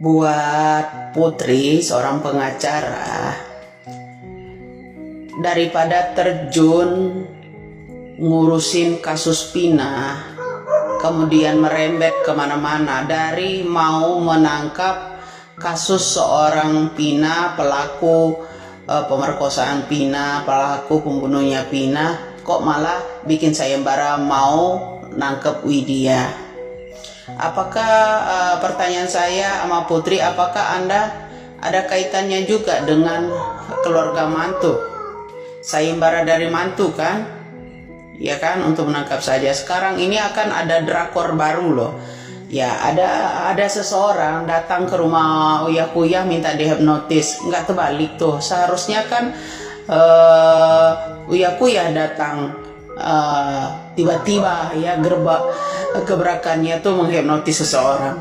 Buat Putri, seorang pengacara, daripada terjun ngurusin kasus Pina, kemudian merembet kemana-mana, dari mau menangkap kasus seorang Pina, pelaku pemerkosaan Pina, pelaku pembunuhnya Pina, kok malah bikin sayembara mau nangkep Widya. Apakah pertanyaan saya sama Putri, apakah Anda ada kaitannya juga dengan keluarga mantu? Sayembara dari mantu kan? Ya kan, untuk menangkap saja. Sekarang ini akan ada drakor baru loh. Ya, ada seseorang datang ke rumah Uya Kuya minta dihipnotis. Nggak terbalik tuh. Seharusnya kan Uya Kuya datang tiba-tiba, ya, gebrakannya tuh menghipnotis seseorang.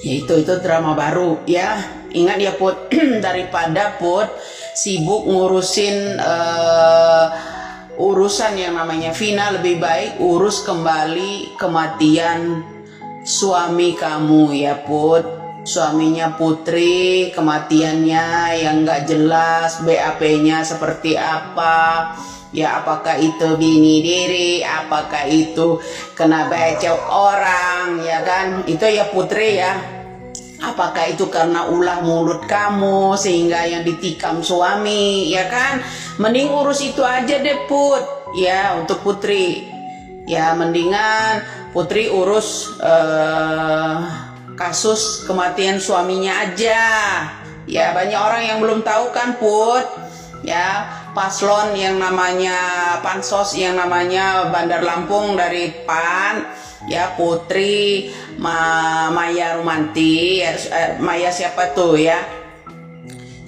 Ya, itu drama baru ya. Ingat ya Put, daripada Put sibuk ngurusin urusan yang namanya Vina, lebih baik urus kembali kematian suami kamu ya Put. Suaminya Putri, kematiannya yang nggak jelas, BAP-nya seperti apa, ya, apakah itu bini diri, apakah itu kena becok orang, ya kan, itu ya Putri ya. Apakah itu karena ulah mulut kamu sehingga yang ditikam suami, ya kan? Mending urus itu aja deh Put, ya, untuk Putri. Ya, mendingan Putri urus kasus kematian suaminya aja. Ya, banyak orang yang belum tahu kan Put, ya, paslon yang namanya Pansos, yang namanya Bandar Lampung dari PAN, ya, Putri Maya Rumanti, Maya siapa tuh ya,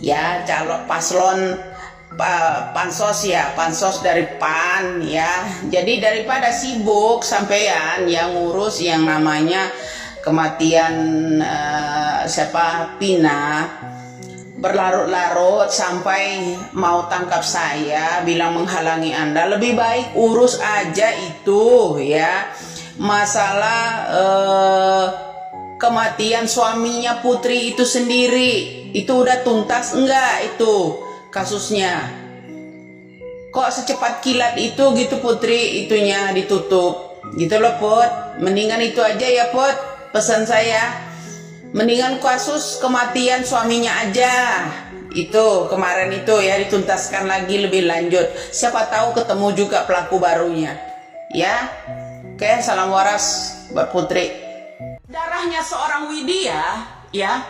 ya, calon paslon Pansos, ya, Pansos dari PAN ya. Jadi daripada sibuk sampean yang ngurus yang namanya kematian siapa Pina, berlarut-larut sampai mau tangkap saya, bilang menghalangi Anda, lebih baik urus aja itu ya, masalah kematian suaminya Putri itu sendiri. Itu udah tuntas enggak itu kasusnya? Kok secepat kilat itu gitu Putri, itunya ditutup gitu loh Put. Mendingan itu aja ya Put, pesan saya. Mendingan kasus kematian suaminya aja, itu kemarin itu ya, dituntaskan lagi lebih lanjut. Siapa tahu ketemu juga pelaku barunya ya. Oke, salam waras buat Putri. Darahnya seorang Widya ya,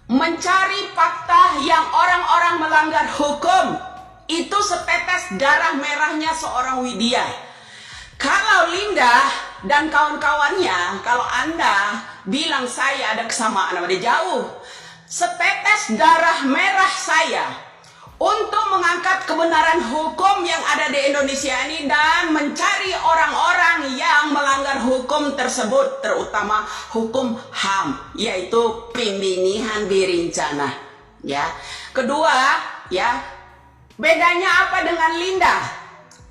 mencari fakta yang orang-orang melanggar hukum, itu setetes darah merahnya seorang Widya. Kalau Linda dan kawan-kawannya, kalau Anda bilang saya ada kesamaan sama dia, jauh. Setetes darah merah saya untuk mengangkat kebenaran hukum yang ada di Indonesia ini dan mencari orang-orang yang melanggar hukum tersebut, terutama hukum HAM, yaitu pembunuhan berencana ya. Kedua ya, bedanya apa dengan Linda?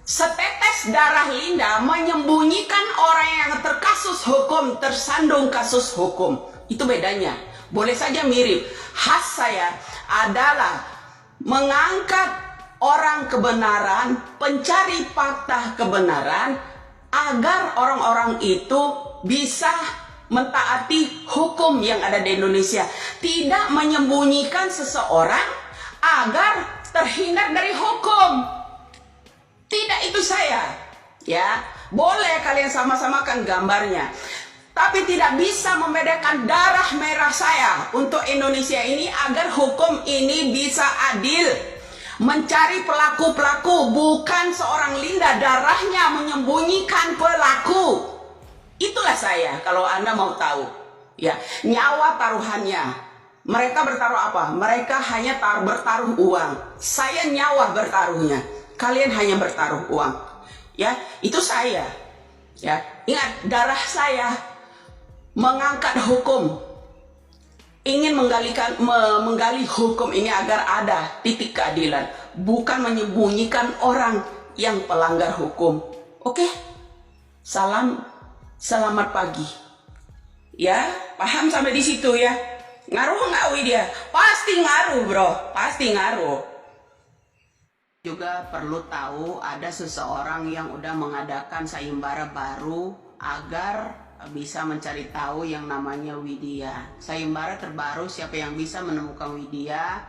Setetes darah Linda menyembunyikan orang yang terkasus hukum, tersandung kasus hukum. Itu bedanya. Boleh saja mirip. Khas saya adalah mengangkat orang kebenaran, pencari fakta kebenaran, agar orang-orang itu bisa mentaati hukum yang ada di Indonesia. Tidak menyembunyikan seseorang agar terhindar dari hukum. Tidak, itu saya ya. Boleh kalian sama-samakan gambarnya, tapi tidak bisa membedakan darah merah saya untuk Indonesia ini agar hukum ini bisa adil. Mencari pelaku-pelaku, bukan seorang Linda darahnya menyembunyikan pelaku. Itulah saya, kalau Anda mau tahu ya. Nyawa taruhannya. Mereka bertaruh apa? Mereka hanya bertaruh uang. Saya nyawa bertaruhnya. Kalian hanya bertaruh uang ya. Itu saya ya. Ingat, darah saya mengangkat hukum, ingin menggali hukum ini agar ada titik keadilan, bukan menyembunyikan orang yang pelanggar hukum. Oke, selamat pagi Ya, paham sampai di situ ya? Ngaruh nggak Widya? Pasti ngaruh bro, pasti ngaruh. Juga perlu tahu ada seseorang yang udah mengadakan sayembara baru agar bisa mencari tahu yang namanya Widya. Sayembara terbaru, siapa yang bisa menemukan Widya,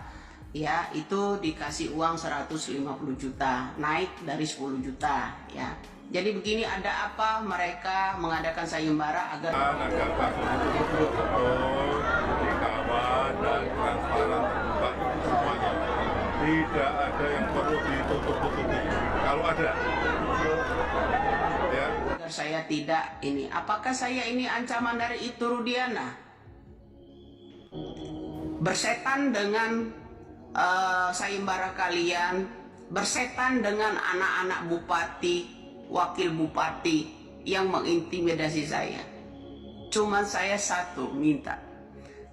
ya itu dikasih uang 150 juta, naik dari 10 juta ya. Jadi begini, ada apa mereka mengadakan sayembara agar kasus itu betul dikawal dan transparan terbuka semuanya. Tidak ada yang perlu ditutup-tutupi. Kalau ada, ya. agar saya tidak ini. Apakah saya ini ancaman dari itu Rudiana? Bersetan dengan sayembara kalian, bersetan dengan anak-anak bupati, wakil bupati yang mengintimidasi saya. Cuman saya satu minta,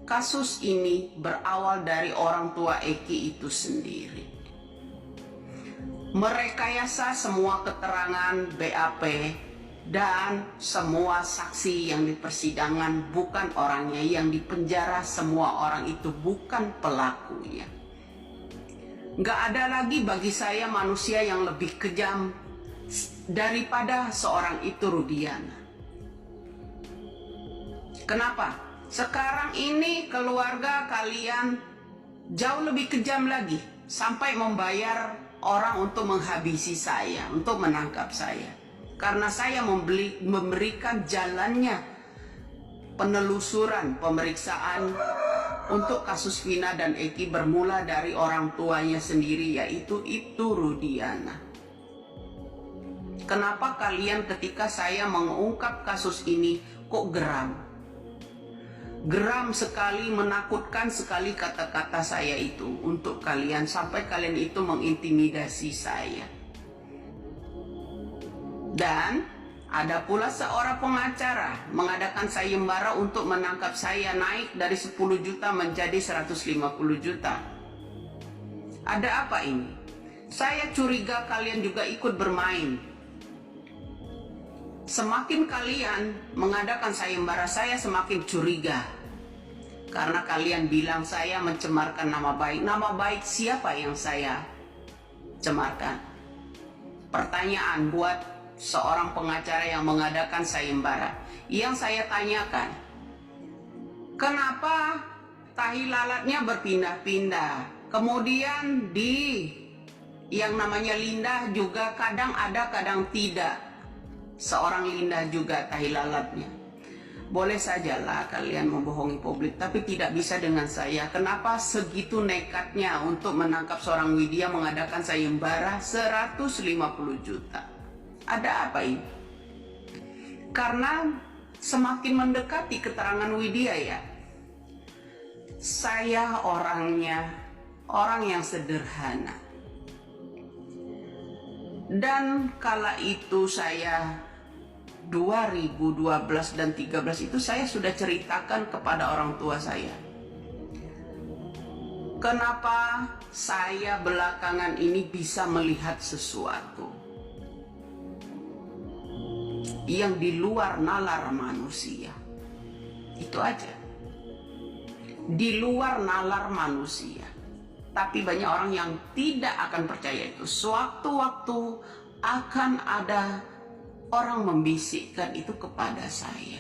kasus ini berawal dari orang tua Eki itu sendiri. Merekayasa semua keterangan BAP dan semua saksi yang di persidangan bukan orangnya, yang dipenjara semua orang itu bukan pelakunya. Nggak ada lagi bagi saya manusia yang lebih kejam daripada seorang itu Rudiana. Kenapa? Sekarang ini keluarga kalian jauh lebih kejam lagi, sampai membayar orang untuk menghabisi saya, untuk menangkap saya. Karena saya memberikan jalannya penelusuran, pemeriksaan untuk kasus Vina dan Eki bermula dari orang tuanya sendiri, yaitu itu Rudiana. Kenapa kalian ketika saya mengungkap kasus ini kok geram? Geram sekali, menakutkan sekali kata-kata saya itu untuk kalian, sampai kalian itu mengintimidasi saya. Dan ada pula seorang pengacara mengadakan sayembara untuk menangkap saya, naik dari 10 juta menjadi 150 juta. Ada apa ini? Saya curiga kalian juga ikut bermain. Semakin kalian mengadakan sayembara, saya semakin curiga. Karena kalian bilang saya mencemarkan nama baik. Nama baik siapa yang saya cemarkan? Pertanyaan buat seorang pengacara yang mengadakan sayembara. Yang saya tanyakan, kenapa tahi lalatnya berpindah-pindah? Kemudian di yang namanya Linda juga kadang ada, kadang tidak. Seorang Linda juga tahi lalatnya. Boleh sajalah kalian membohongi publik, tapi tidak bisa dengan saya. Kenapa segitu nekatnya untuk menangkap seorang Widya, mengadakan sayembara 150 juta? Ada apa ini? Karena semakin mendekati keterangan Widya ya, saya orangnya orang yang sederhana. Dan kala itu saya 2012 dan 13 itu saya sudah ceritakan kepada orang tua saya. Kenapa saya belakangan ini bisa melihat sesuatu yang di luar nalar manusia. Itu aja. Di luar nalar manusia. Tapi banyak orang yang tidak akan percaya itu. Sewaktu-waktu akan ada orang membisikkan itu kepada saya.